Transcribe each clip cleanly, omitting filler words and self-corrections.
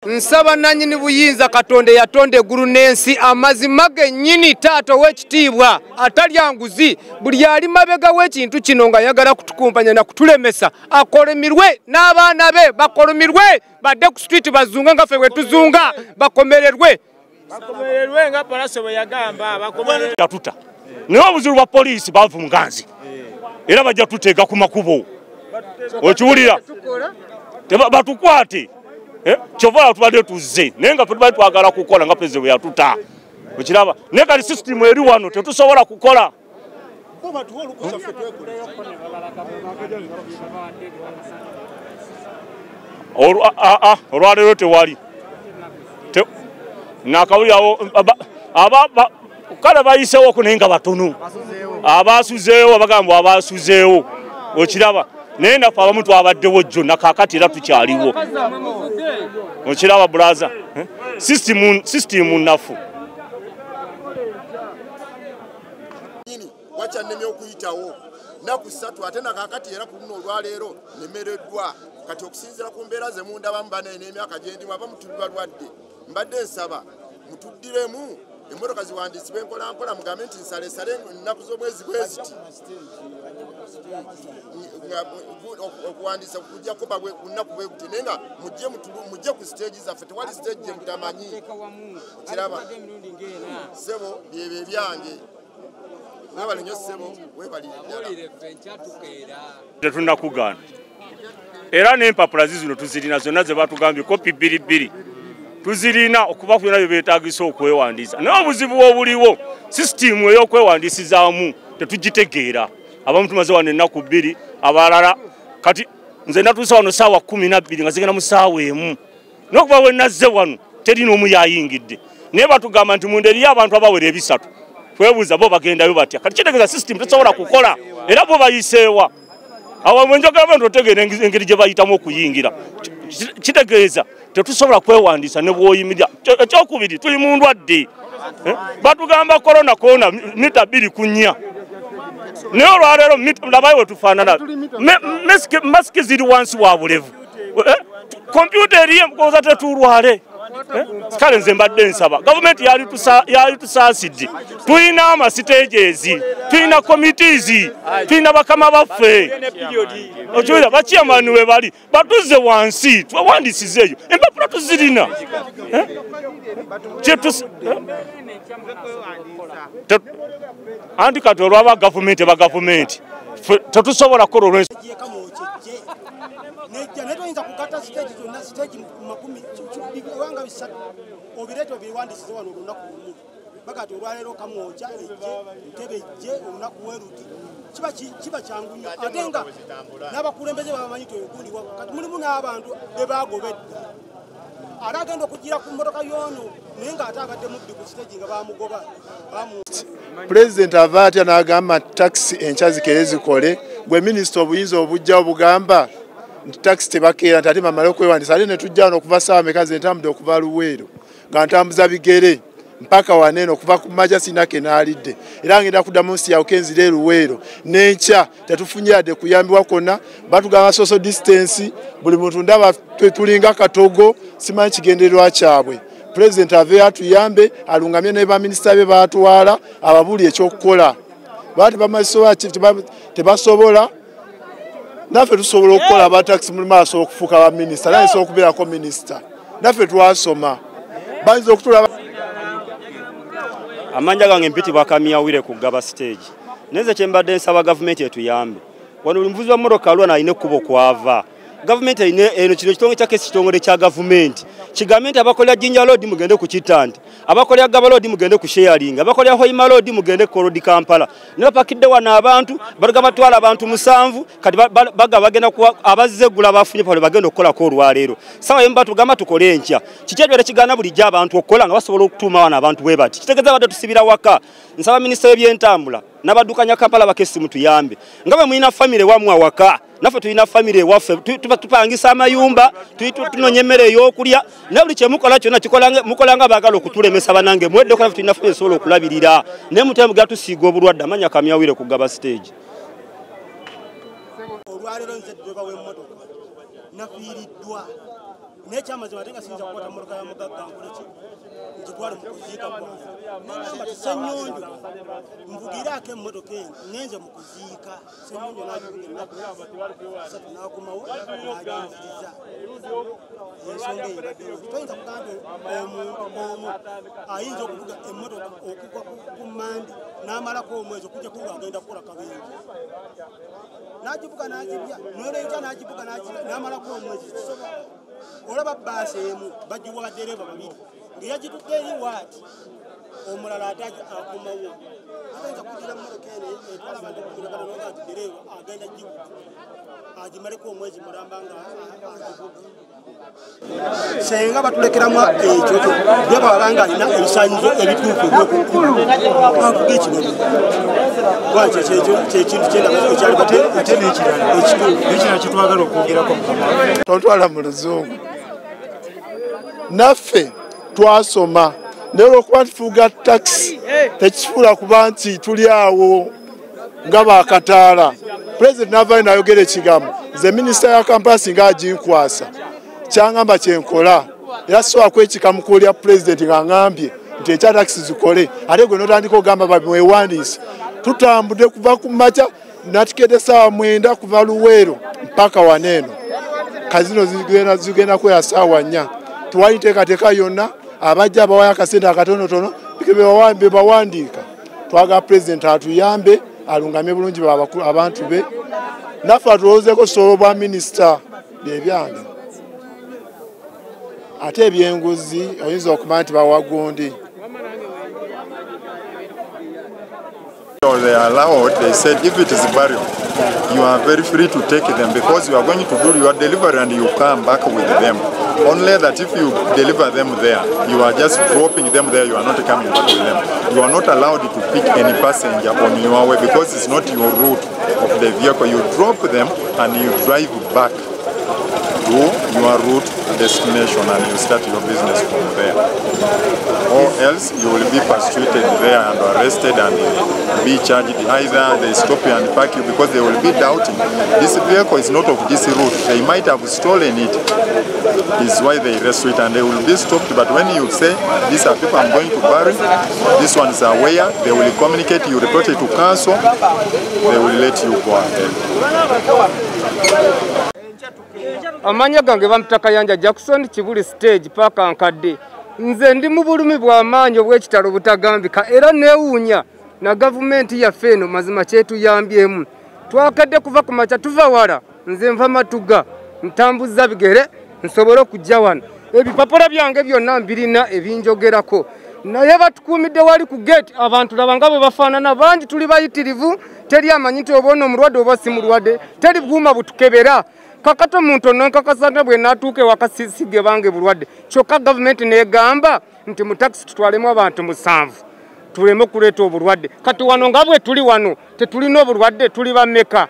nsaba nanyini buyinza Katonda yatonde eggulu n'ensi amazima gennyini taata w'ekitiibwa atalya nguzi buli ali mabega w'ekintu kino nga yagala kutukumpanya na kutulemesa akolimirwe n'abaana be bakolimirwe badde ku street bazunga nga ffe bwe tuzunga bakomererwe nga Palaso bwe yagamba bakomererwe yatuta naye obuzibu bwa poliisi baavu muganzi era bajja tuteega ku makubo okiwulira batukwate kyova tubadde tuzze naye nga tubadde twagala kukola nga pulezidenti bwe yatuta okiraba naye kati sisitimu eri wano tetusobola kukola olwaleero tewali nakawulirawo kale bayiseewo naye nga batono abasuzeewo bagamba abasuzeewo okiraba naye naffe abamu twabaddewo jjo nakakati era tukyaliwo okiraba bulaza sisitimu naffu wakyannemye okuyitawo naku 3 ate nakakati era ku luno olwaleero nemereddwa kati okusinziira ku mbeera ze mundabamu banaye n'emyaka gyendimu abamu tuli balwadde mbadde nsaba mutuddiremu emmotoka ziwandiisibwe mpolampola mugambe nti nsalesale ennaku z'omwezi bweziti okuwandiisa kujja kuba lunaku bwe guti naye nga mujje ku siteegi zaffe tewali siteegi gye mutamanyi kiraba ssebo byebyo ebyange webale nnyo ssebo webalire ddala tetunnakugaana era n'empapula zino tuzirina zonna ze batugambye kopi 2 tuzirina okubafuna bye beetaagisa okwewandiisa naye obuzibu obuliwo sisitimu ey'okwewandiisizaamu tetugitegeera abamu tumaze wano ennaku 2 abalala kati nze natuuse wano saawa 12 nga zigenda mu saawa emu n'okuba we nazze wano teri n'omu yayingidde naye batugamba nti munda eriyo abantu abawera 3 twebuuza bo bagendayo batya kati kitegeeza sisitimu tesobola kukola era bo bayiseewa awo mwenjogera bantu otegeera engeri gye bayitamu okuyingira kitegeeza tetusobola kwewandiisa ne bwoyimirira ekyokubiri tuli mu ndwadde batugamba korona mita 2 ku 4 naye olwaleero labayo wetufaanana masiki ziri wansi wa bulevu kompyuta eriyo mukooza tetulwale kale nze mbadde nsaba gavumenti yali tusaasidde tulina amasiteeges tulina committees tulina bakama baffe okiwulira bakiyamani we bali batuze wansi twewandiisize eyo empapula tuzirina anti kati olwaba gavumenti tetusobola kukola olwensi netoyinza kukata siteegi zonna siteegi 10 wanga bisatu obireete obiwandiisize wano olunaku lumu bagati olwaleero kamwoja ntebe ejje olunaku weruti kiba kyangu nnyo ate nga n'abakulembeze babamanyi tweguliwa kati mulimu n'abantu bebagobedda ate agenda okugira ku mmotoka y'ono naye ng'ate abadde mubbi ku siteegi nga bamugoba pulezidenti ava atya n'agamba takisi enkya zikere zikole gwe minisita obuyinza obujja obugamba nti takisi tebakeera nti ate bamale okwewandiisa ate ne tujja wano okuva saawa meka ze ntambudde okuva Luweero nga ntambuza bigere mpaka waneeno okuva ku Majja sinake naalidde era ngenda kuddamu nsi yawuke enzire Luweero n'enkya tetufunye yadde kuyambibwa kwonna batugamba social distance buli muntu ndaba tulinga katogo simanyi kigendererwa kyabwe pulezidenti ave atuyambe alungamye ne baminisita be baatwala ababuli ekyokukola bati bamasoba tebasobola naffe tusobola okukola abatakisi mulimu asobola okufuuka baminisita naye sobola okubeerako minisita naffe twasoma bayinza okutula amanja gange mpitibwa Kamyawire ku Gaba stage neze kyembadde nsaba gavumenti etuyambe wano omuvuzi wa mmotoka alwana alina ekkubo kwava gavumenti eno kino kitongo kyake kitongole kya gavumenti kigambe nti abakolera Jinja Road mugende ku Kitandi abakolera Gaba Road mugende ku sharing abakolera Hoima Road mugende ku Road Kampala ne pakidde wana abantu barugama twala abantu 7 kati baga bagenda ku abazzegula bafunye pale bagenda okukola ko olwaleero sawa yemba tugamba tukole enkya kikyebere kigana buli jja abantu okukola nga basobola okutuma wana abantu webati kitegeza badde tusibira waka nsaba minisita y'ebyentambula n'abadukanya Kampala bakesi mutuyambe ngabe muina family wamwe waka naffe tulina family waffe tupangisa amayumba tunonye emmere ey'okulya ne buli kye mukola kyonna mukolanga baagala okutulemesa banange mwedde kola tulina family esobola okulabirira naye mutemu gatusiiga obulwadde amanya Kamyawire ku Gaba stage olwaleero nze ddeeba w'emmotoka nafiiriddwa n'ekyamazima ate nga siyinza kukwata mmotoka ya mugagga nkoleki ngitwale mu kuziika kwange nengamba ti Ssennyonjo nvugiraako emmotoka eno ngenze mu kuziika Ssennyonjo n'agivuga ennaku satu n'akomawo n'aginziriza ensonga eyo ibaddewo toyinza kugamba omu ayinza okuvuga emmotoka okugwa ku mmandi n'amalako omwezi okujja kuba agenda kukola kabenje n'agivuga n'agibya n'olwejja n'agivuga n'agibya n'amalako omwezi kisobola olaba bbaasi emu bagiwa badereva babiri ng'eyagitudde eri waati omulala ate akomawo atayinza kugira mmotoka eno etwala abantu okumiragana noga nti dereva agenda givuga agimaleko omwezi mulamba nga agivuga senga batulekeramu ekyo bye baba nga alina ebisaanyizo ebituufu ebyokuvuga ekirala lwaki kyekintu ekyali ate n'ekirala kyetwagala okwogerako tontwala mu luzungu naffe twasoma naye olwokuba ntufuga takisi tekifuula kuba nti tuli awo nga bakataala pulezidenti n'avaayo n'ayogera ekigambo nze minisita ya kampasi ng'aginkwasa kyangamba kyenkola era sisobola kwekika mukulu lya pulezidenti ng'aŋambye nti ekya takisi zikole ate gwe n'otandika ogamba bamwewandiise tutambudde kuva ku makya natikete saawa 9 kuva Luweero mpaka waneeno kazino zigenda kwera saawa 4 tuwali teekateeka yonna abajja abawayo akasente akatonotono be bawandiika twagala pulezidenti atuyambe alungamye bulungi abantu be naffe atulowoozeeko solo bwa minisita byebyange ate ebyenguzi oyinza okumanya nti bawagundi. They are allowed, they said if it is burial, you are very free to take them because you are going to do your delivery and you come back with them. Only that if you deliver them there, you are just dropping them there, you are not coming back with them. You are not allowed to pick any passenger on your way because it's not your route of the vehicle. You drop them and you drive back to your route destination and you start your business from there. Or else you will be persecuted there and arrested and be charged. Either they stop you and park you because they will be doubting this vehicle is not of this route. They might have stolen it. Is why they arrest it and they will be stopped. But when you say these are people I'm going to bury, this one is aware, they will communicate, you report it to council, they will let you go ahead. Amanya gange bamutaka Yanja Jackson Kibuli stage paka nkadde nze ndi mu bulumi bw'amaanyi obw'ekitalo butagambika era neewuunya na gavumenti yaffe eno mazima kyetuyambyemu twakadde kuva ku makya tuva wala nze nva Matuga ntambuza bigere nsobole okujja wano ebipapula byange byonna mbirina ebinjogerako naye batukuumidde wali ku gate abantu laba nga bwe bafaanana bangi tuli bayitirivu teri amanyi nti oba ono omulwadde oba si mulwadde teri bwuma butukebera kakato muntu nonkakasana bwe natuuka ewaka sisige bange bulwadde kyokka gavumenti negamba nti mu takisi tutwalemu abantu 7 tuleme okuleeta obulwadde kati wano nga bwe tuli wano tetulina obulwadde tuli bameka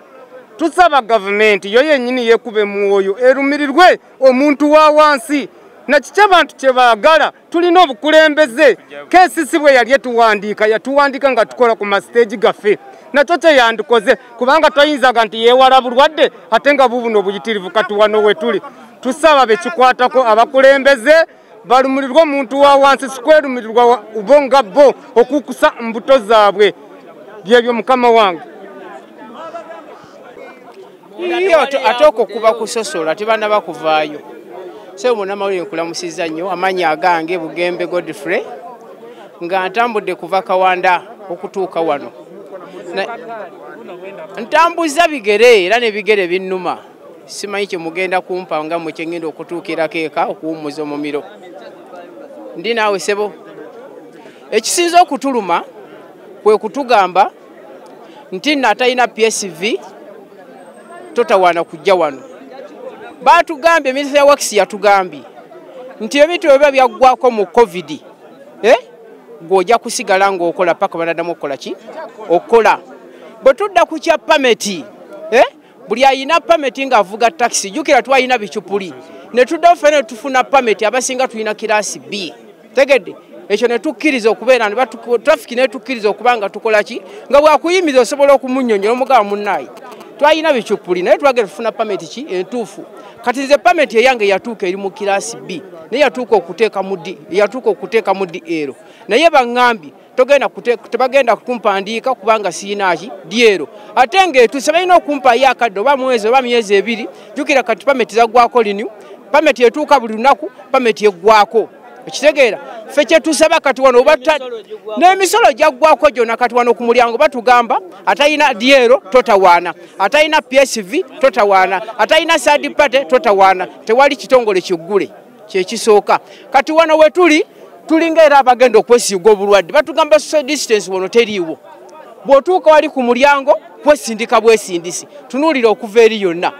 tusaba gavumenti yo yennyini yeekube mwoyo erumirirwe omuntu wa wansi nakiki abantu kye baagala tulina obukulembeze KCC bwe yali etuwandiika yatuwandiika nga tukola ku masiteegi gaffe nakyo kye yandikoze kubanga toyinzaga nti yeewala bulwadde ate nga bubuno obuyitirivu kati wano we tuli tusaba bekikwatako abakulembeze balumirirwe omuntu wa wansi sikwerumirirwa bo nga bo okukusa mbuto zaabwe byebyo mukama wange ate okukuba kusosola tebana bakuvaayo so munamawulire nkulamusiza nnyo amanya agange Bugembe Godfrey nga ntambudde kuva Kawanda okutuuka wano ntambuza bigere era nebigere binnuma simanyi kye mugenda kumpa nga mwe kyengenda okutuukira keeka okuwummuza omumiro ndi naawe sebo ekisinza okutuluma kwe kutugamba nti natalina PSV totawaana kujja wano batugambye minisita ya wakisi yatugambye nti ebintu ebyo byaggwako mu COVID gw'ojja kusigala ng'okola paka banadamu okukola ki okola bwe tudda ku kya pameti buli ayina pameti ng'avuga takisi jjukira twalina bicupuli ne tuddawo ffene tufuna pameti abasinga tulina kiraasi B tegedde ekyo ne tukkiriza okubeera trafiki ne tukkiriza okuba nga tukola ki nga bwakuyimiza osobola okumunnyonnyola omugaba munnaayi twalina bikyupuli naye twagera tufuna pameti ki entuufu kati nze pameti eyange yatuuka eri mu kirasi B naye yatuuka okuteeka mu D naye baŋŋambye tebagenda kumpandiika kubanga siinaaki dyero ate ng'etuuse balina okumpaayo akadde oba mwezi oba myezi ebiri jjukira kati pameti zaggwako linu pameti etuuka buli lunaku pameti eggwako ekitegeera ffe kyetusaba kati wano n'emisolo gyaggwako gyonna kati wano ku mulyango batugamba atalina dyero totawaana atalina PSV totawaana atalina sadipate totawaana tewali kitongole kiggule kyekisooka kati wano we tulinga era abagenda okwesiiga obulwadde batugamba social distance wono teriiwo bw'otuuka wali ku mulyango kwesindika bwesindisi tunuulira okuva eri yonna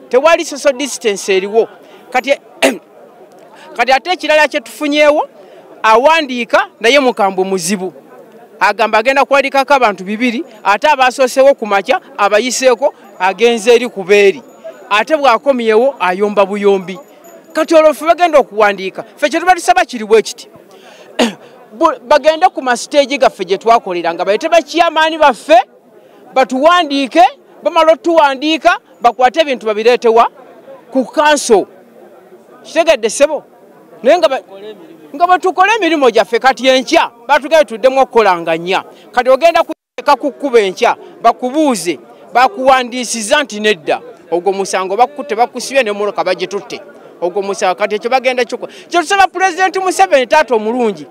tewali social distance eriwo kati ate ekirala kyetufunyeewo awandiika naye mukambwe muzibu agamba agenda kuwandiikako abantu 2 ate abasoosewo ku makya abayiseeko agenze eri ku beeri ate bw'akomyewo ayomba buyombi kati olwo ffe bagenda okuwandiika ffe kye tuba tusaba kiri bwe kiti bagende ku masiteegi gaffe gye twakoleranga bayite bakiyamaani baffe batuwandiike bamala otuwandiika bakwate ebintu babireetewa ku kanso kitegedde ssebo naye nga bwetukola emirimu gyaffe kati enkya batugende tuddemu okukolanganya kati ogenda kuteeka ku kkuba enkya bakubuuze bakuwandiisiza nti nedda ogwo musango bakutte bakusibye n'emmotoka bagitutte ogwo musango kati ekyo bagenda kikola kyetusaba pulezidenti Museveni taata omulungi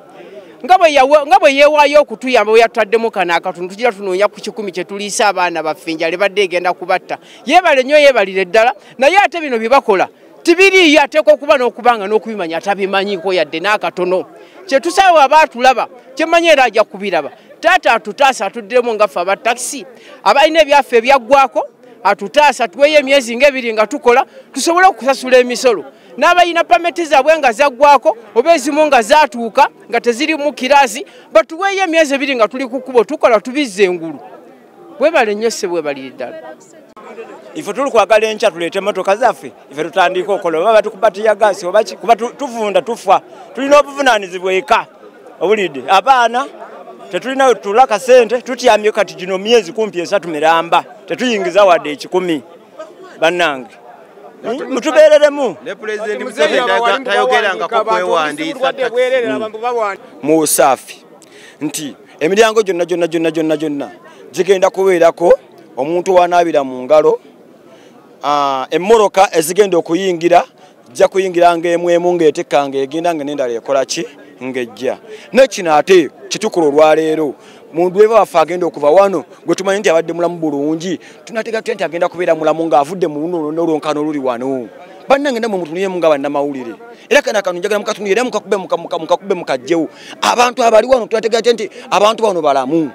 nga bwe yeewaayo okutuyamba bwe yatutaddemu kano akatundu tugira tunoonya ku 10 kye tuliisa abaana baffe enjala ebadde egenda kubatta yeebale nnyo yeebalire ddala naye ate bino bye bakola tibiriyo ateekwa okuba n'okubanga n'okubimanya atabimanyiko yadde n'akatono kyetusaba abaatulaba kyemmanyi era ajja kubiraba taata atutaasa atuddiremu ngaffe abatakisi abalina ebyaffe ebyaggwako atutaasa tuweeyo emyezi ng'ebiri nga tukola tusobole okusasula emisolo n'abalina pameti zaabwe nga zaggwako oba ezimu nga zaatuuka nga teziri mu kiraasi batuweeyo emyezi 2 nga tuli ku kkubo tukola tubizze engulu bwebale nnyo sse bwebalire ddala ife tuli kwagala enkya tuleete emmotoka zaffe ife tutandika okola oba batukubatiya gaasi kuba tuvunda tufa tulina obuvunaanyizibwa eka obulidde abaana tetulina tula kasente tutyamye kati gino myezi kumpi 3 miramba tetuyingiza wadde 10 bannange mutubeereremu ne President Museveni tayogeranga ko kwewandiisa mu busaafi nti emiryango gyonna gigenda kubeerako omuntu wanaabira mu ngalo emmoroka ezigenda okuyingira jja kuyingira ng'emu ng'etekkanga egenda nga n'endala ekola ki ng'ejja nekino ate kitukula olwaleero muntu eba waffe agenda okuva wano gwe tumanyi nti abadde mulamu bulungi tunateeka tutya nti agenda kubeera mulamu ng'avudde mu luno n'olwonkano oluli wano bannange namwe mutunuyemu nga bannamawulire era kana kano njagala mukatunuyire mukakube mukajjewo abantu abali wano tunateeka tutya nti abantu bano balamu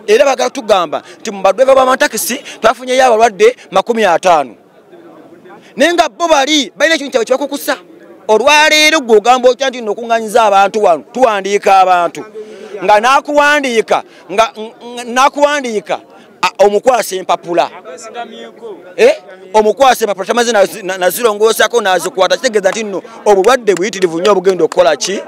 era bagala tugamba nti mu badweva b'amatakisi twafunyeyo abalwadde 50 naye nga bo balina ekintu kyabwe kibakukusa olwaleero gwe ogamba otya nti nokuŋŋanyiza abantu wano tuwandiika abantu nga nakuwandiika omukwasa empapula omukwasa empapula tamaze nazirongoosako nazikwata kitegeeza nti nno obulwadde buyitirivu nnyo obugenda okukola ki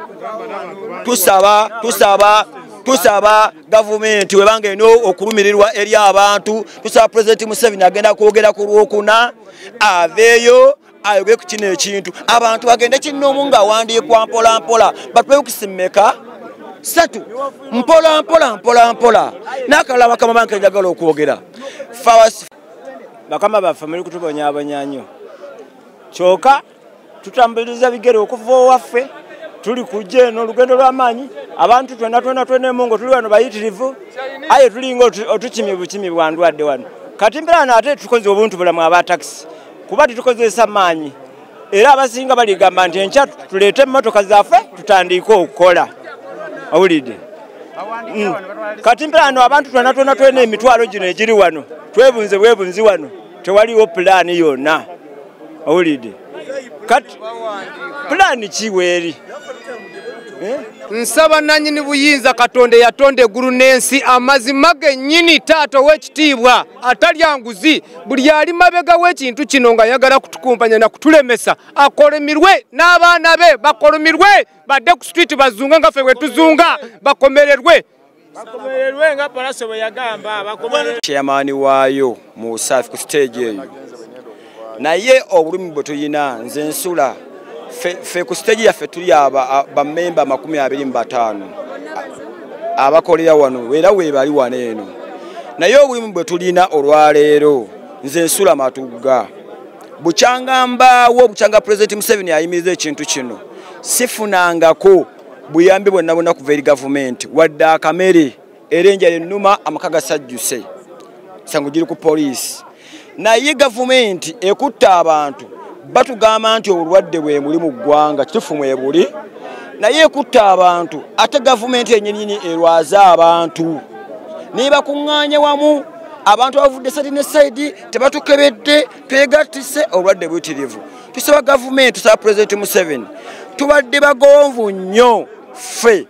tusaba gavumenti webanga eno okulumirirwa eri abantu tusaba Pulezidenti Museveni agenda kwogera ku Lwokuna aveeyo ayogere ku kino ekintu abantu bagende kinoomu ng'awandiikwa mpolampola batwekusimmeka 3 mpolampola n'akalala bakama banke njagala okwogera bakama baffe muli kutubonyabonya nnyo kyokka tutambuliriza bigere okuva owaffe tuli kujja eno olugendo lw'amaanyi abantu twena emungo tuli wano bayitirivu aye tulinga otukimye bukimi bwa ndwadde wano kati mbirana ate tukoze obuntu bulamu abatakisi kuba tukozesa maanyi era abasinga baligamba nti enkya tuleete emmotoka zaffe tutandike okukola awulidde kati mbirano abantu twena emitwalo gino egiri wano twebunze bwebunzi wano tewaliwo pulaani yonna awulidde kati pulaani kiweeri nsaba nanyini buyinza Katonda yatonda eggulu n'ensi amazima gennyini taata ow'ekitiibwa atalya nguzi buli ali mabega w'ekintu kino nga yagala kutukumpanya na kutulemesa akolimirwe n'abaana be bakolimirwe badde ku street bazunga nga ffe bwe tuzunga bakomererwe chairman waayo mu Usafi ku stage eyo naye obulumi bwe tuyina nze nsula fe ku stage yaffe tuli ba member 25 abakolera wano era weebali wano eno naye obulumi bwe tulina olwaleero nze nsula Matugga bukyanga President Museveni ayimiriza ekintu kino sifunangako buyambi bwonna bwonna kuva eri gavumenti wadde akamere erenja ennuma amaka gasajjuse sangu giri ku poliisi naye gavumenti ekutta abantu batugamba nti obulwadde bwe muli mu ggwanga kitufu mwebuli naye ekutta abantu ate gavumenti yennyini erwaza abantu nebakuŋŋaanya wamu abantu bavudde side ne side tebatukebedde twegattise obulwadde buyitirivu tusaba gavumenti tusaba President Museveni tubadde bagonvu nnyo ffe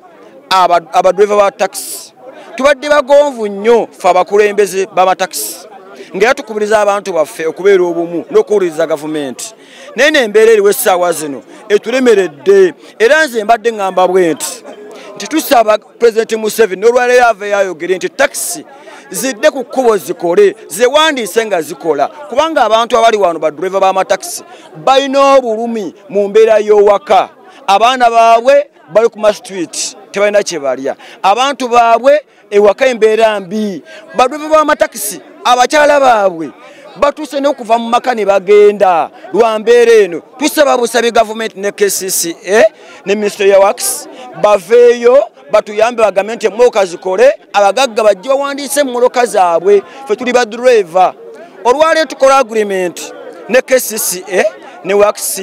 abadriver ba taxi tubadde bagonvu nnyo ffe abakulembeze b'amataxi ngera tukubiriza abantu baffe okubeera obumu n'okuwuliriza gavumenti naye n'embeera eriwo essaawa zino etulemeredde era nze mbadde ŋŋamba bwe nti tusaba President Museveni n'olwaleero aveeyo ayogere nti taxi zidde ku kkubo zikole zewandiise nga zikola kubanga abantu abali wano badriver b'amataxi balina obulumi mu mbeera y'owaka abaana baabwe bali ku street tebalina kye balya abantu baabwe ewaka embeera mbi badriver b'amataxi abakyala baabwe batuse n'okuva mu maka ne bagenda lwa mbeera eno tusaba busabi gavumenti ne KCCA ne Ministry ya Works baveeyo batuyambe bagambe nti emmoloka zikole abagagga bajje bawandiise emmoloka zaabwe ffe tuli badriver olwaleero tukola agreement ne KCCA ne Works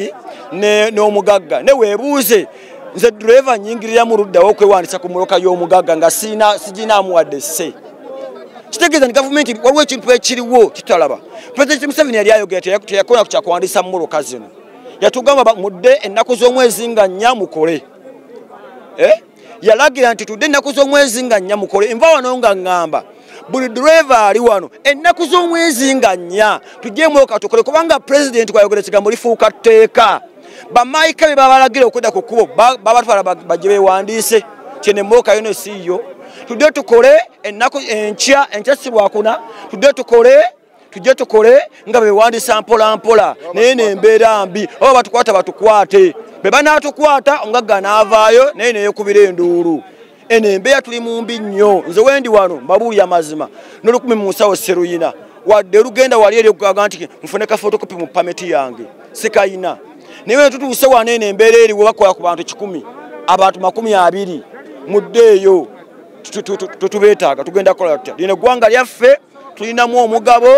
n'omugagga ne weebuuze nze driver nyingirira mu luddawo okwewandisa ku mmoloka y'omugagga nga siginaamu wadde se kitegeeza ni gavumenti waliwo ekintu ekiriwo kitalaba President Museveni yali ayogera teyakola kyakuwandiisa mmoloka zino yatugamba mudde ennaku z'omwezi nga 4 mukole yalagira nti tudde ennaku z'omwezi nga 4 mukole nva wano nga ŋŋamba buli driver ali wano ennaku z'omwezi nga 4 tujje mmoloka tukole kubanga President kwayogera ekigambo lifuuka tteeka bamaika be babalagira okwedda ku kkubo babatwala bajje beewandiise kyene mmoloka yono siiyo tudde tukole ennaku enkya si lwakuna tujje tukole nga bewandiisa mpola naye nembeera mbi oba batukwate be banaatukwata omugagga n'avaayo naye neeyekubira enduulu eno embeera tuli mu mbi nnyo nze wendi wano mbabuulya mazima n'olukumi mu nsawo seruyina wadde olugenda wali eri okugaga nti nfune ka fotokopi mu pameti yange sikayina naye tutuuse wano eno embeera eriwo bakola ku bantu 100 abantu 20 muddeeyo tutubeetaaga tugenda kukola tutya lino eggwanga lyaffe tulinamu omugabo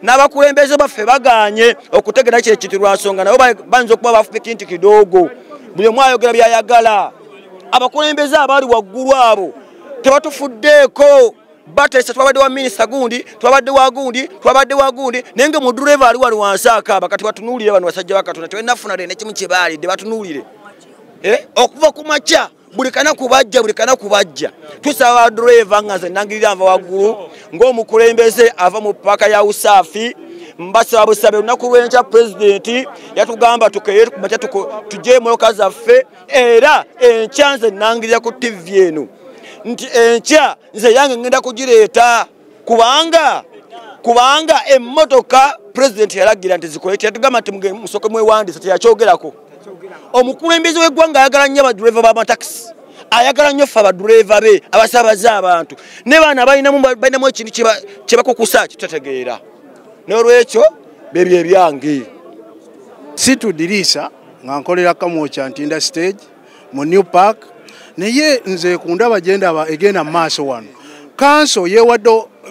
n'abakulembeze baffe bagaanye okutegera kye kiti lwa nsonga nabo banza okuba bafuba ekintu kidogo buli omu ayogera byayagala abakulembeze abali waggulu abo tebatufuddeeko bateesa twabadde wa minisita gundi twabadde wa gundi naye nga mudriver ali wali wansi akaaba kati batunuulire bano basajja bakatonda tebanafuna nekimu kye baalidde batunuulire okuva ku makya buli kana kubajja tusaba driver nga nze nangirira nva waggulu ng'omukulembeze ava mu paka ya Usafi mbasaba busabe olunaku lw'enkya President yatugamba tukeye kumakya tujje emmoloka zaffe era enkya nze nangirira ku TV eno nti enkya nze yange ngenda kugireeta kubanga emmotoka President yalagira nti zikole yatugamba nti musooke mwewandisa teyakyogerako omukulembeze w'eggwanga ayagala nnyo abadriver b'amataxi ayagala nnyo ffe abadriver be abasaabaze abantu ne baana balinamu ekintu kye bakukusa kitategeera n'olwekyo bebyo ebyange situdiriisa nga nkolera Kamwookya Ntinda stage mu New Park naye nze kundaba egenda mu maaso wano kanso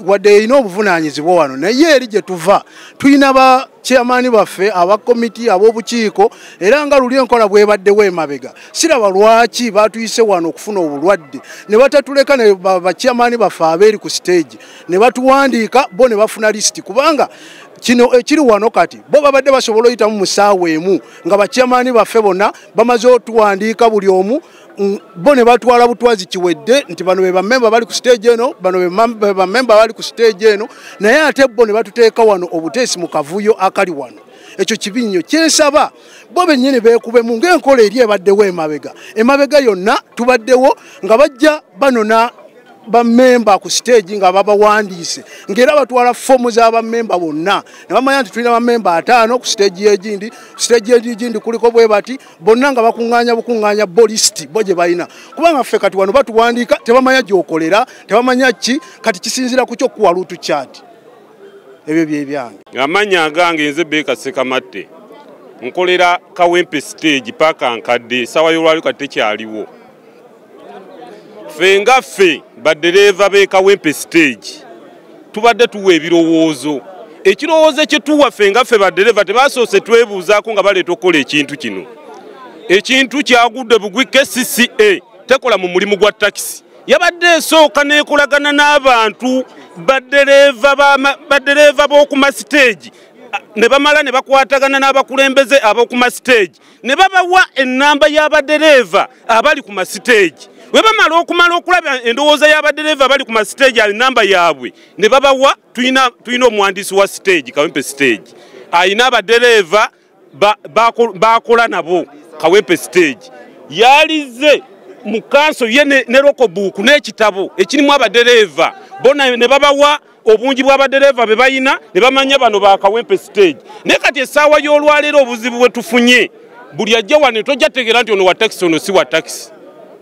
wadde erina obuvunaanyizibwa wano naye eri gye tuva tulina ba chairman baffe abakomiti ab'obukiiko era nga luli enkola bwebaddewo emabega siraba lwaki batuyise wano okufuna obulwadde ne batatuleka ne ba chairman baffe abeeri ku stage ne batuwandiika bo ne bafuna lisiti kubanga kino ekiri wano kati bo babadde basobola oyitamu mu ssaawa emu nga ba chairman baffe bonna bamaze otuwandiika buli omu bo ne batwala butwazi kiwedde nti bano be bamemba bali ku stage eno bano be bamemba bali ku stage eno naye ate bo ne batuteeka wano obuteesi mu kavuyo akali wano ekyo kibi nnyo kyensaba bo bennyini beekubemu ng'enkola eri ebaddewo emabega yonna tubaddewo nga bajja banona bamemba ku stage nga babawandiise ngera batwala fomu z'abamemba bonna ne bamanya nti tulina bamemba 5 ku stage egindi kuliko bwe bati bonna nga bakuŋŋaanya bolist boje balina kubanga ffe kati wano batuwandiika tebamanya gy'okolera tebamanya ki kati kisinzira ku kyokkuwa luutu chat ebyo byebyange amanya gange nze Beka Sekamatte nkolera Kawempe stage paka nkadde sawa y'olwali kati tekyaliwo ffe baddereva be Kawempe stage tubadde tuwa ebirowoozo ekirowoozo kye tuwa ffe baddereva tebasoose twebuuzaako nga baleeta okukola ekintu kino ekintu kyagudde bugwi KCCA tekola mu mulimu gwa takisi yabadde esooka n'ekolagana n'abantu baddereva b'okuma stage ne bamala ne bakwatagana n'abakulembeze ab'okuma stage ne babawa ennamba y'abaddereva abali ku mastage we bamala okulaba endowooza y'abaddereva abali ku mastage ali namba yaabwe ne babawa tulina omuwandiisi wa stage Kawempe stage ayina abaddereva bakola nabo Kawempe stage yalize mu kanso ye ne rokobuku n'ekitabo ekirimu abaddereva bona ne babawa obungi bw'abaddereva be bayina ne bamanya bano ba Kawempe stage ne kati essaawa y'olwaleero obuzibu bwe tufunye buli ajja wano tojja tegeera nti ono wa takisi ono si wa takisi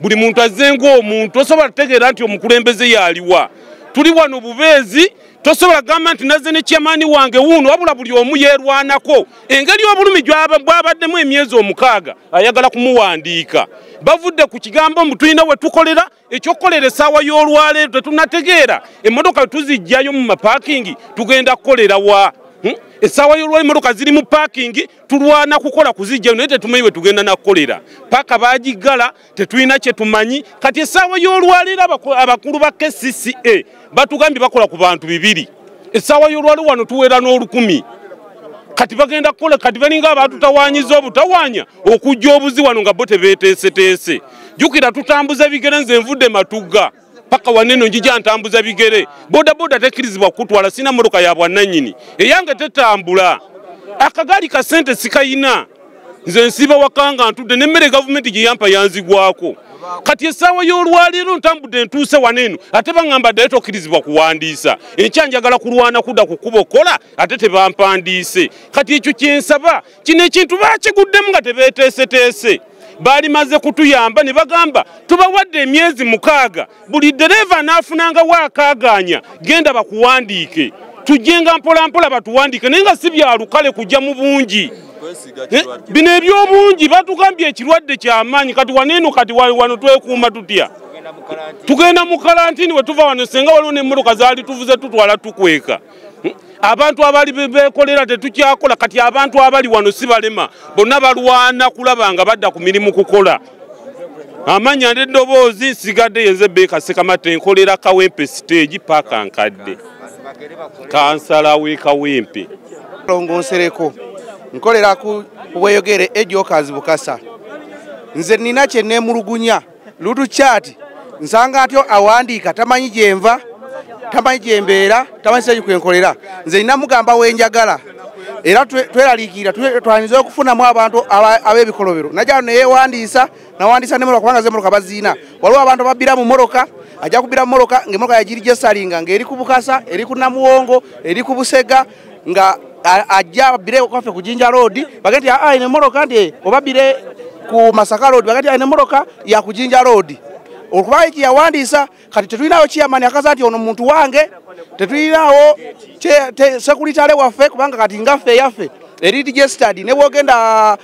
buli muntu azze ng'omuntu tosobola kutegeera nti omukulembeze yaaliwa tuli wano bubeezi tosobola gamba nti nazze ne kyamaani wange wuuno wabula buli omu yeerwanako engeri obulumi bwabaddemu emyezi 6 ayagala kumuwandiika bavudde ku kigambo mbu tulina we tukolera ekyokukolera essaawa y'olwaleero tetunategeera emmotoka tuzijjayo mu mapaakingi tugenda kukolera wa essaawa y'olwaleero emmotoka ziri mu paakingi tulwana kukola kuzijjayo naye tetumanyi we tugenda nakukolera paka baagigala tetulina kye tumanyi kati essaawa y'olwaleero abakulu ba KCCA batugambye bakola ku bantu 2 essaawa y'olwaleero wano tuweera n'1000 kati bagenda kukola kati balinga abatutawaanyiza obutawaanya okujja obuzi wano nga bo tebeeteeseteese jjukira tutambuza bigere nze nvudde Matugga paka waneno njija ntambuza bigere bodaboda tekkirizibwa kutwala sina mmotoka ya bwannannyini eyange tetambula akagaali ka ssente sikayina nze nsiba wakanga ntudde n'emmere gavumenti gye yampa yanzigwako kati essaawa y'olwaleero ntambudde ntuuse waneno ate baŋŋamba ddayo tokkirizibwa kuwandiisa enkya njagala kulwana kudda ku kkubo kola ate tebampandiise kati ekyo kyensaba kino ekintu baakiguddemu nga tebeeteeseteese baali maze kutuyamba ne bagamba tubawadde emyezi 6 buli ddereva anaafunanga waakaaganya genda bakuwandiike tujjenga mpolampola batuwandiike naye nga si byalukale kujja mu bungi bino ebyobungi batugambye ekirwadde kyamaanyi kati waneno kati wano twekuuma tutya tugenda mu kalantini we tuva wano senga waliwo n'emmotoka zaali tuvuze tutwala tukweka abantu abali bekolera tetukyakola kati abantu abali wano si balema bonna balwana kulaba nga badda ku mirimu kukola amanya n'eddoboozi sigadde yenze Beka Sekamatte nkolera Kawempe stage paka nkadde kansala w'e Kawempe longonsereko nkolera ku bweyogere Ejjokazi Bukasa nze nina kye neemulugunya lutu chat nsanga atyo awandiika tamanyi gyenva tamanyi gyembeera tamanyi seki kwenkolera nze nina mugamba wenjagala era tweraliikirira twaniza okufunamu abantu ab'ebikolobero najja neyewandiisa nawandiisa nemmotoka kubanga ze mmotoka baziina waliwo abantu babbira mu mmotoka ajja kubbira mu mmotoka ng'emmotoka yagiri gyesalinga ng'eri ku Bukasa eri ku Namuwongo eri ku Busega nga ajja bire kwaffe ku Jinja Road bagati ine mmotoka nti obabire ku Masaka Road bagati ine mmotoka ya ku Jinja Road okuba iki yawandiisa kati tetulinawo chairman akaza ati ono muntu wange tetulinawo sekuritale waffe kubanga kati ngaffe yaffe eri registered ne bwogenda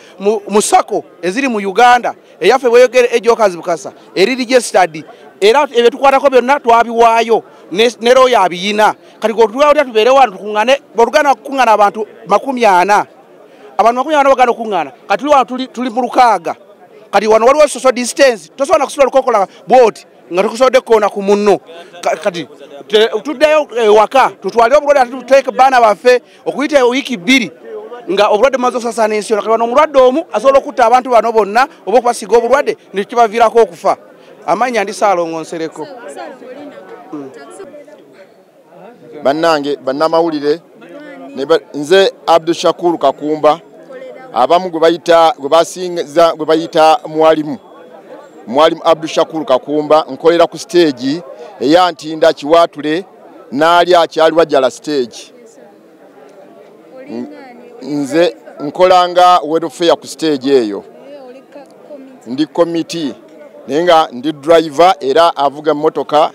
mu sako eziri mu Uganda eyaffe bweyogere Ejjokazi Bukasa eri registered era ebyo tukwatako byonna twabiwaayo ne roya abiyina kati gotulawulira tubeere wano tukungane bolugana kukungana abantu 40 abantu 40 bagana okungana kati tuli mu 6 kati wano waliwo social distance tosobola kusobola okukola bwoti nga tukusodde kona ku munno kati tuddeyo waka tutwalire obulwadde ate tuteeke baana baffe okuyita wiiki 2 nga obulwadde maze okusaasaana ensi yonna kati wano omulwadde omu asobola okutta abantu bano bonna oba okubasiga obulwadde ne kibaviirako okufa amanya ndi Saalongonsereko bannange bannamawulire nze Abdul Shakur Kakumba abamu gwe bayita mwalimu Mwalimu Abdul Shakur Kakumba nkolera ku stage eya Ntinda Kiwatule n'ali akyali wajjala stage. Nze nkolanga welfare ku stage eyo. Ndi committee nenga ndi driver era avuga motoka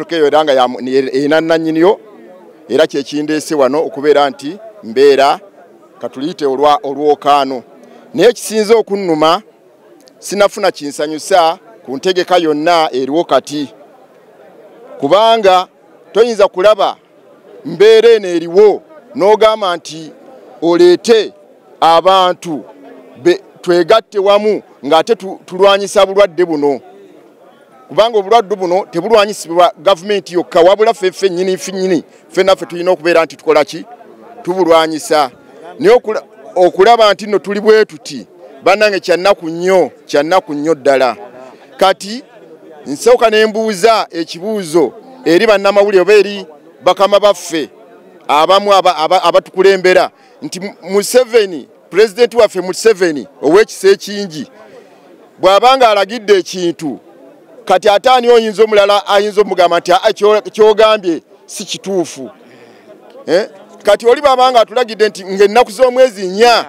eyo eranga ya enananyinyo era kyekindese wano okubeera nti mbeera katulite olwokano. Naye kisinze okunnuma sinafuna kinsanyusa ku ntegeka yonna eriwo kati. Kubanga toyinza kulaba mbeera eno eriwo n'ogamba nti oleete abantu twegatte wamu ng'ate tulwanyisa bulwadde buno. Kubanga obulwadde buno tebulwanyisibwa gavumenti yokka wabula ffe nnyini ffennaffe tulina okubeera nti tukola ki? Tubulwanyisa. Naye okulaba nti nno tuli bwe tuti bannange kyannaku nnyo ddala. Kati nsooka ne mbuuza ekibuuzo eri bannamawulire oba eri bakama baffe abamu abatukulembera nti Museveni, pulezidenti waffe Museveni ow'ekisa ekingi bw'abanga alagidde ekintu kati ate ani oyinza omulala ayinza omugamba nti kyogambye si kituufu. Kati oli babanga atulagidde nti ng'ennaku z'omwezi 4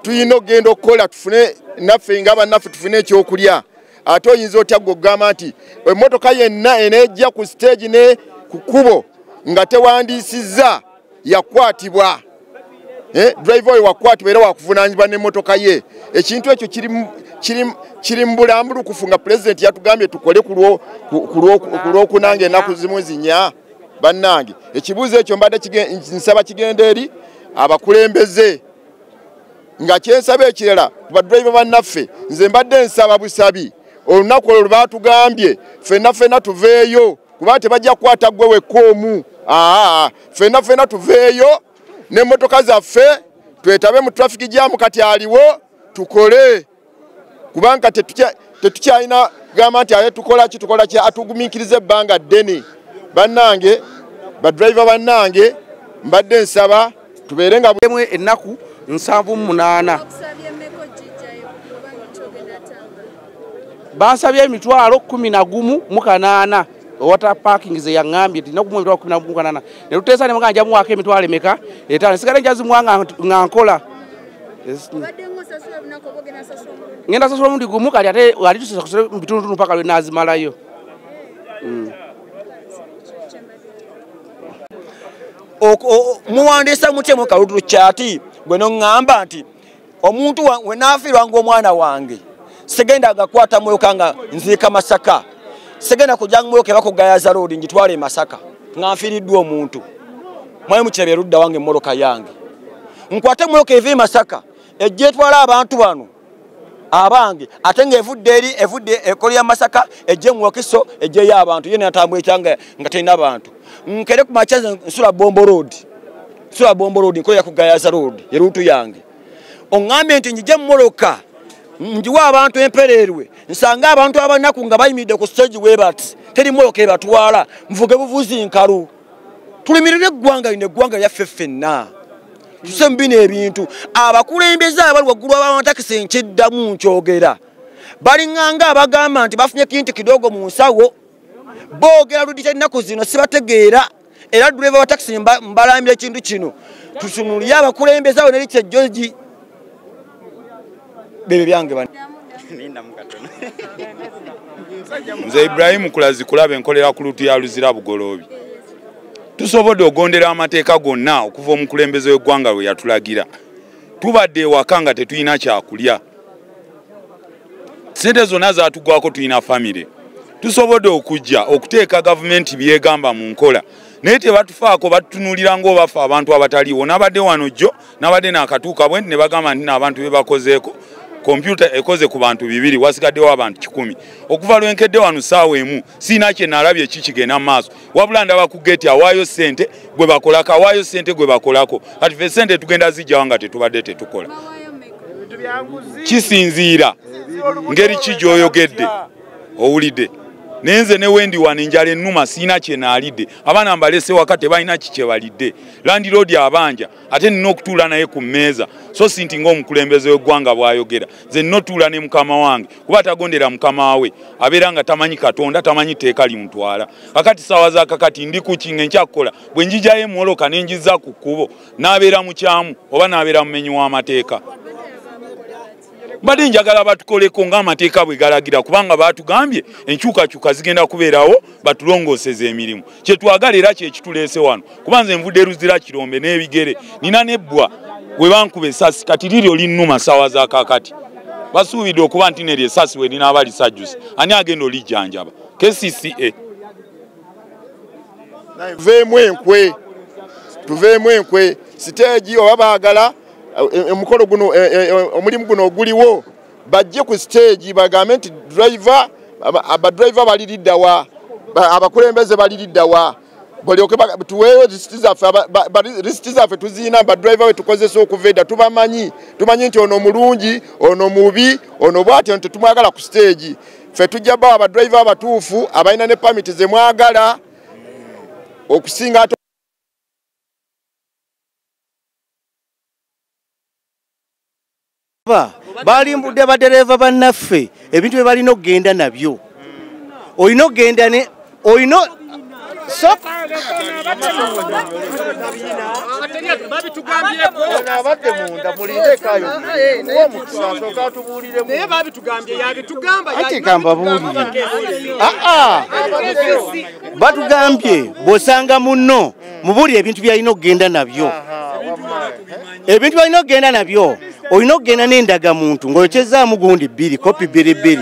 tuyina okugenda okukola tufune naffe nga bannaffe tufune ekyokulya. Ate oyinza otya okugamba nti emmotoka yenna enejja ku stage ne ku kkubo nga tewandiisizza yakwatibwa. Driver oyo wakwatibwa era wakuvunaanyizibwa n'emmotoka ye. Ekintu ekyo kiri mu bulambulukufu nga pulezidenti yatugambye tukole ku lwokunanga ennaku zimu 4. Bannange ekibuuzo ekyo mbadde nsaba kigenda eri abakulembeze nga kyensaba ekirala ku badriver bannaffe nze mbadde nsaba busabi olunaku olwo lwebatugambye ffenna tuveeyo kuba tebajja kukwata ggwe wekka omu. Ffenna tuveeyo n'emmotoka zaffe twetabe mu traffic jam kati aliwo tukole kubanga tetukyalina gamba nti aye tukola ki atugumiikiriza ebbanga ddene. Bannange badriver bannange mbadde nsaba tubeere nga bwemwe ennaku 78 bansabye emitwalo 11 water parking ze yangambye tina kumwe 11 ne luteesa ne muganja muwaka emitwalo emeka etano sigale njazi mwanga ngankola ngenda sasula mundi gumu kali ate wali tusasula bitundu mpaka lwe nazimalayo. Muwandiisa mutemu Kalulu Kyati gwe ngamba nti omuntu wenafiirwa ng'omwana wange segenda agakwata mwoka nga nziika Masaka segenda kujja mwoka bakugayaza road njitwale Masaka nganfiiriddwa omuntu mwaye mukirabye ludda wange mmoloka yange nkwate mwoka evi Masaka ejje twala abantu bano abange ate ng'evudde ekolya Masaka ejje mwokiso ejje y'abantu yene atambwe kyanga nga tena abantu nkere ku machaza nsula Bombo Road nkoya ku Gayaza Road yerutu yange ongambe nti njije mmoloka njiwa abantu empererwe nsanga abantu abanaku nga bayimide ku stage webati teri mmoloka ebatwala mvuge buvuzi nkalu tulimirire eggwanga lya ffenna tusembine ebintu abakulembeze abali waggulu abatakisi nkiddamu nkyogera balinganga abagamba nti bafunye kintu kidogo mu nsawo boogera ludita ennaku zino sibategeera era driver wa taxi mbalambira ekintu kino tusunulire abakulembeze awo neri kyejjogi bebe byange bano. Nze Ibrahim Kulazi kulaba enkolera ku lutu ya Luzira Bugoloobi. Tusobodde ogondera amateeka gonna okuva omukulembeze w'eggwanga lwe yatulagira. Tubadde ewaka nga tetulina kyakulya. Ssente zonna zaatugwako tulina famire. Tusobodde okujja okuteeka gavumenti byegamba mu nkola. Naye tebatufaako batutunulira ng'obafa abantu abataliiwo. Nabadde wano jjo nabadde n'akatuuka bwe ne bagamba nti n'abantu be bakozeeko kompyuta ekoze ku bantu 2 wasigaddewo abantu 10 okuva lwenkedde wano ssaawa emu siina kye nalabye kikigenda maaso wabula ndaba ku geti awaayo ssente gwe bakolako awaayo ssente gwe bakolako kati ffe ssente tugenda zijjawo nga tetubadde tetukola kisinziira ngeri ki gy'oyogedde owulidde nenze ne wendi wanenjala ennuma siina kye naalidde abaana mbalese waka tebalina kikye balidde landiroodi abanja ate nina okutuula naye ku mmeeza so si nti ng'omukulembeze w'eggwanga bw'ayogera nze nina otuula ne mukama wange kuba tagondera mukama we abeera nga tamanyi katonda tamanyi tteeka limutwala kakati saawa za kakati ndi ku kinga enkyakukola bwe njijjayo emwoloka ne njizza ku kkubo n'abeera mu kyamu oba n'abeera mumenyi w'amateeka mbadde njagala batukoleko ng'amateeka bwe galagira kubanga baatugambye enkyukakyuka zigenda kubeerawo batulongooseza emirimu kyetwagala era kyekituleese wano kuba nze nvudde Luzira Kirombe n'ebigere nina nebbwa bwe bankuba essasi kati liryo linnuma ssaawa za kaakati basuubidde okuba nti neryo essasi we linaaba lisajjuse ani agenda olijjanjaba KCCA tuveemu enkwe siteegi oba baagala omukolo guno omulimu guno oguliwo bajje ku stage bagambe nti abadriver baliriddawa abakulembeze baliriddawa bolyoke tuweeyo risiti zaffe tuziina badriver we tukozesa okuva edda tumanyi nti ono mulungi ono mubi ono bwati ono tetumwagala ku stage ffe tujja bawa abadriver abatuufu abalina ne pamiti ze mwagala okusinga balimbudde badereva bannaffe ebintu bye balina okugenda nabyo olina okugenda ne olina batugambye bw'osanga munno mubuulire ebintu byalina okugenda nabyo ebintu byalina okugenda nabyo olina okugenda n'endagamuntu ng'oyokyezaamu gundi 2 kopi 2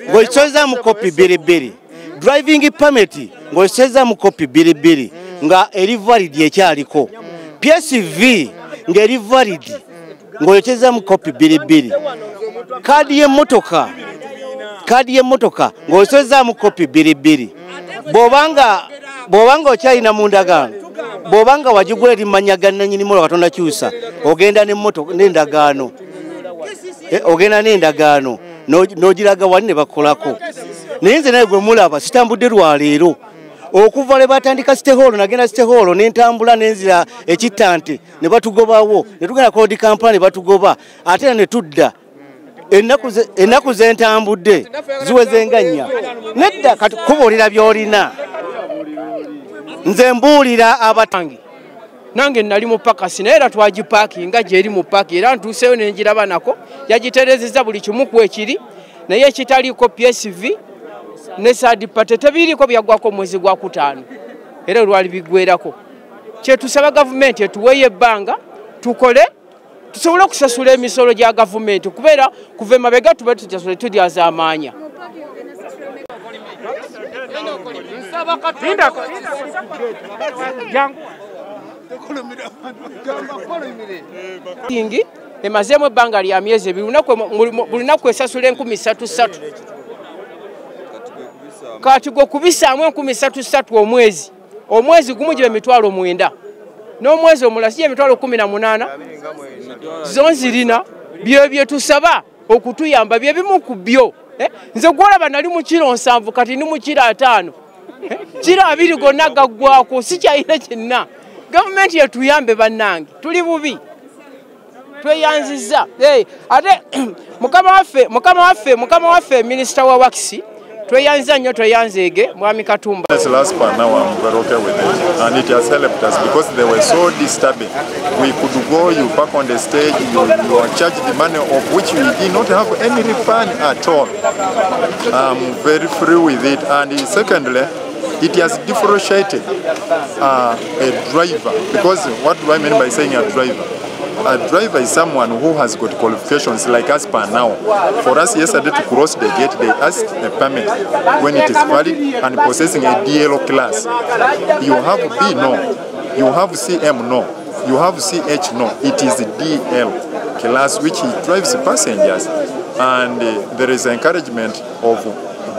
ng'oyokyezaamu kopi 2 driving permit ng'oyokyezaamu kopi 2 nga eri valid ekyaliko PSV ng'eri valid ng'oyokyezaamu kopi 2 kaadi y'emmotoka ng'oyokyezaamu kopi 2 bw'obanga okyalina mu ndagaano bw'obanga wagigula eri mannya ga nannyini motoka Katonda kyusa ogenda n'endagaano ogenda n'endagaano n'ogiraga wali ne bakolako naye nze naye gwe mulaba sitambudde lwaleero okuva lwe batandika siteholo nagenda siteholo n'entambula n'enzira ekittante ne batugobawo ne tugenda kodi Kampala ne batugoba ate era ne tudda ennaku ze ntambudde ziweze nga 4 nedda kati kubuulira by'olina nze mbuulira abatangi nange nali mu pakasi naye era twagipakinga gyeri mu paki era ntuuseyo nenjiraba nako yagiterezeza buli kimu ku ekiri naye ekitaliiko PSV ne sadipate tebiriko byagwako mwezi gwa 5 era olwali bigwerako kyetusaba gavumenti etuweeyo ebbanga tukole tusobole okusasula emisolo gya gavumenti kubeera kuva emabega tuba tutasule tudyaza amaanya kingi emazemu ebbanga lya myezi ebiri bulinaku esasula 3,300 kati gwe kubisaamu 3,300 omwezi gumu gibe 9,000 n'omwezi omulala siye 18,000 zonzirina bye tusaba okutuyamba bye bimu ku byo nze gwolaba nali mu kiro 7 kati ni mu kiro 5 kiro 2 gonna gaggwako sikyayina kyenna gavumenti yetuyambe bannange tuli bubi tweyanziza ate mukama waffe minisita wa wakisi tweyanziza nnyo tweyanzeege mwami Katumba. Last part now I'm very okay with it and it has helped us because they were so disturbing. We could go, you back on the stage, you are charged the money of which we did not have any refund at all. I'm very free with it and secondly it has differentiated a driver because what do I mean by saying a driver? A driver is someone who has got qualifications like us per now. For us yesterday to cross the gate, they asked a permit when it is valid and possessing a DL class. You have B, no. You have CM, no. You have CH, no. It is DL class which he drives passengers. And there is encouragement of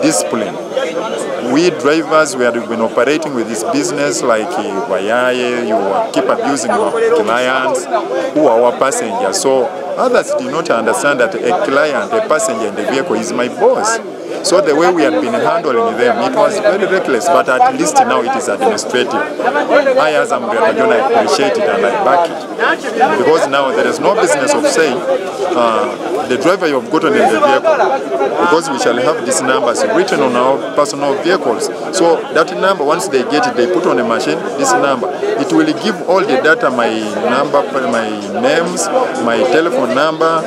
discipline. We drivers, we have been operating with this business like you keep abusing your clients who are our passengers. So Others did not understand that a client, a passenger in the vehicle is my boss. So the way we had been handling them, it was very reckless, but at least now it is administrative. I, as Umbrella John, I appreciate it and I back it. Because now there is no business of saying the driver you have gotten in the vehicle, because we shall have these numbers written on our personal vehicles. So that number, once they get it, they put on a machine, this number. It will give all the data, my number, my names, my telephone number,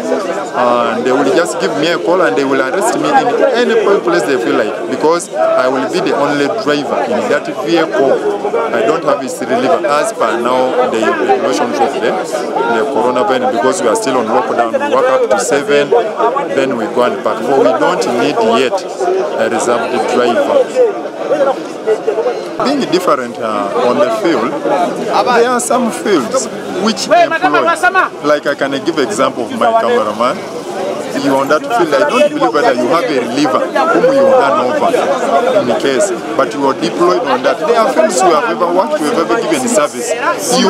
and they will just give me a call and they will arrest me in any place they feel like, because I will be the only driver in that vehicle. I don't have its reliever as per now the regulations of the coronavirus, because we are still on lockdown. We work up to 7, then we go and park. So we don't need yet a reserved driver. Being different on the field, there are some fields which employ, like I can give example of my cameraman. You on that field, I don't believe whether you have a reliever whom you hand over in the case, but you are deployed on that. There are fields you have ever worked, you have ever given service. You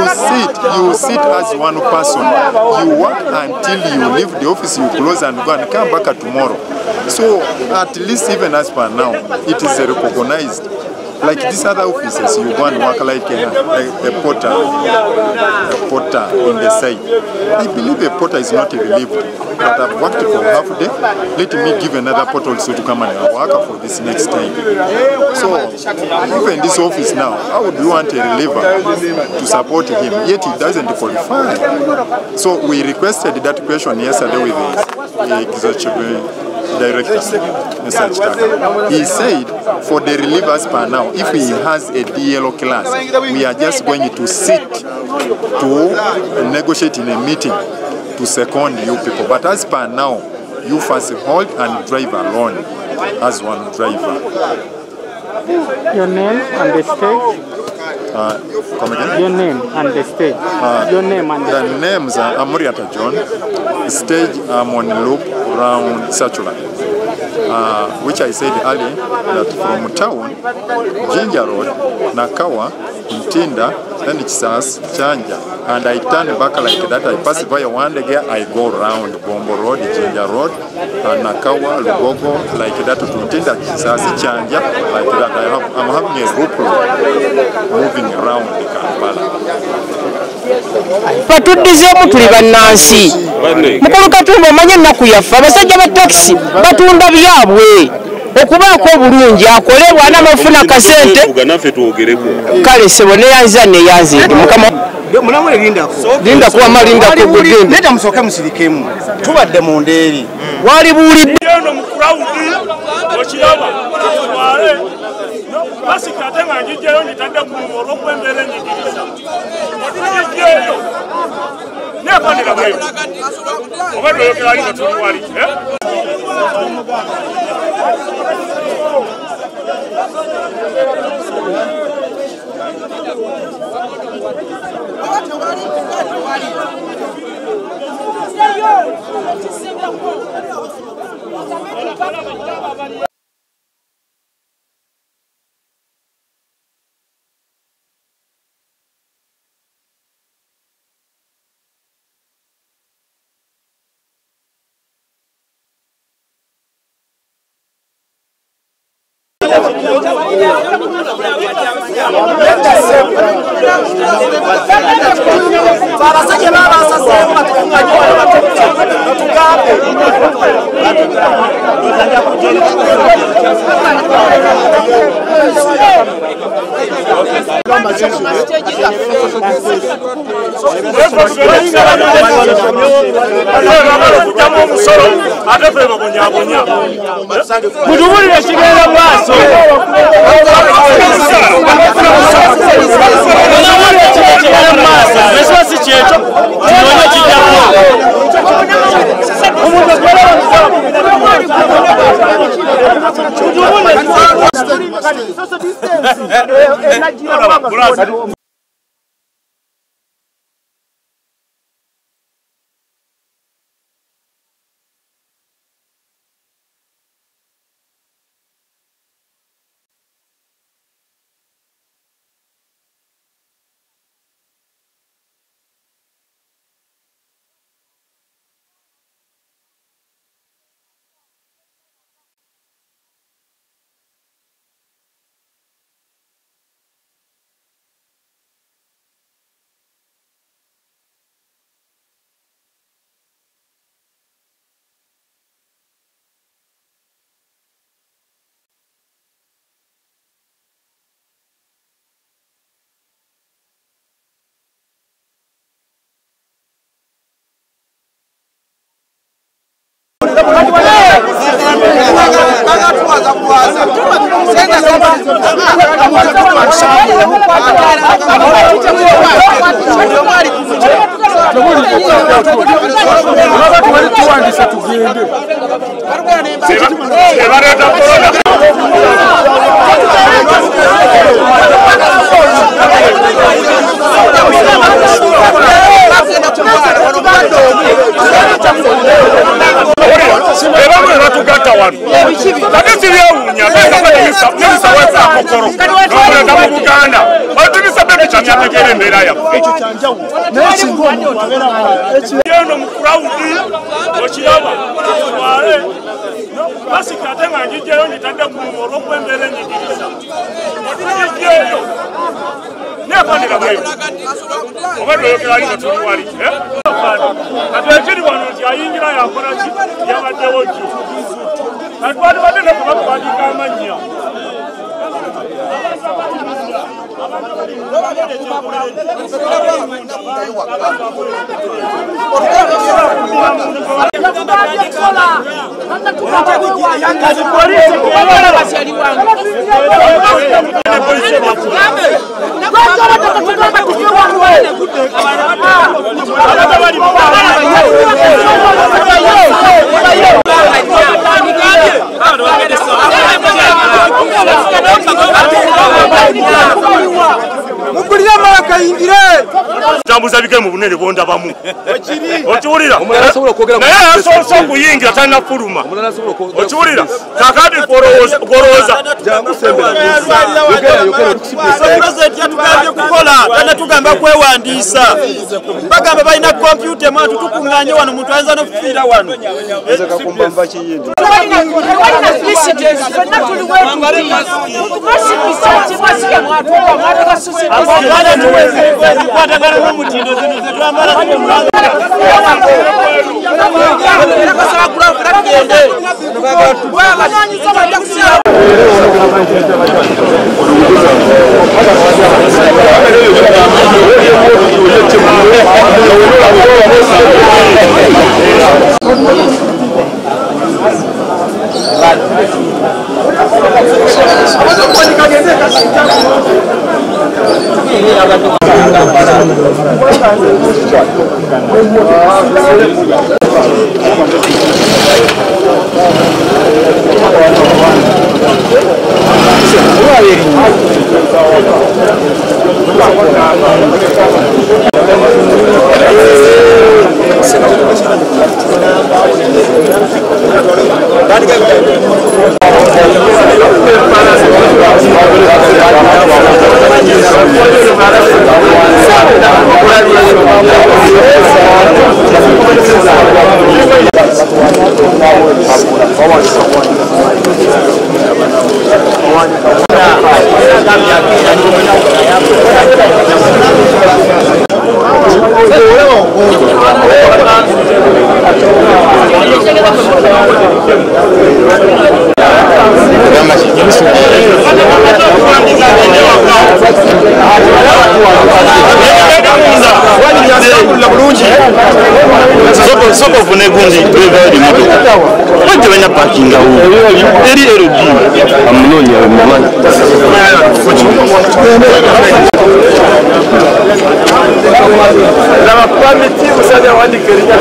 sit as one person. You work until you leave the office, you close and go and come back tomorrow. So at least even as per now, it is recognized. Like these other offices, you go and work like a porter in the side. I believe a porter is not relieved, but I've worked for half a day. Let me give another porter also to come and work for this next time. So even this office now, how would you want a reliever to support him? Yet he doesn't qualify. So we requested that question yesterday with the executive director, Mr. Chitaka. He said for the relievers per now, if he has a DLO class, we are just going to sit to negotiate in a meeting to second you people. But as per now, you first hold and drive alone as one driver. Your name and the stage? Come again? Your name and the stage. Your name and the names are Amuriata John. The stage I'm on loop around Satchula. Which I said earlier that from town, Jinja Road, Nakawa, Ntinda, then Chisas, Chanja, and I turn back like that. I pass via one again, I go round Bombo Road, Jinja Road, Nakawa, Lugogo, like that to Ntinda, Chisas, Chanja, like that. I'm having a loop moving around Kampala. Patudizemu tuli bannansi mukulu Katumba omanye ennaku yaffe abasajja ba taxi batunda byabwe okubaako obulungi akole bwana amafuna kasente kale sebo neyanza neyanzindi mukama Mulamule lindako amalindako gugende neta musooke musirikemu tubadde mu ndeeri wali buulidde basika ate nga njijjayo njitadde ku olw'okwembeera enjigiriza njijjayo nekwandika bweyo oba lweyogera ali nga tuli wali mutubulire kigenda maaso kigenda maaso esosi kyekyo kinonye kijjako omuntu Jambuza bike mu bunene bonda bamu. Okiwulira? Naye asoose okuyingira talina fuluma. Okiwulira? Kakati goroza. Pulezidenti yatugambye kukola, tana tugamba kwewandiisa. Bagamba balina kompyuta emu tukuŋŋaanye wano omuntu ayinza n'okufiira wano. Soko vune gundi bwebali moto. Wajja banya parking awo. Eri LD amunonya mama. La permiti usada wandi kerinya.